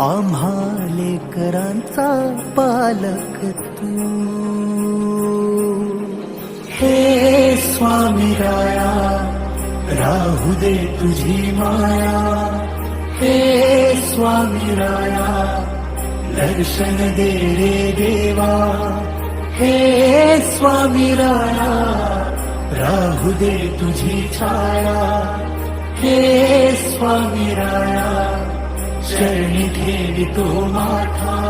आम्हा लेकरांचा पालक तू. हे स्वामी राया राहू दे तुझी माया. हे स्वामी राया दर्शन दे रे देवा. हे स्वामी राया राहू दे तुझी छाया. हे स्वामी राया शरणी ठेवी तो माथा.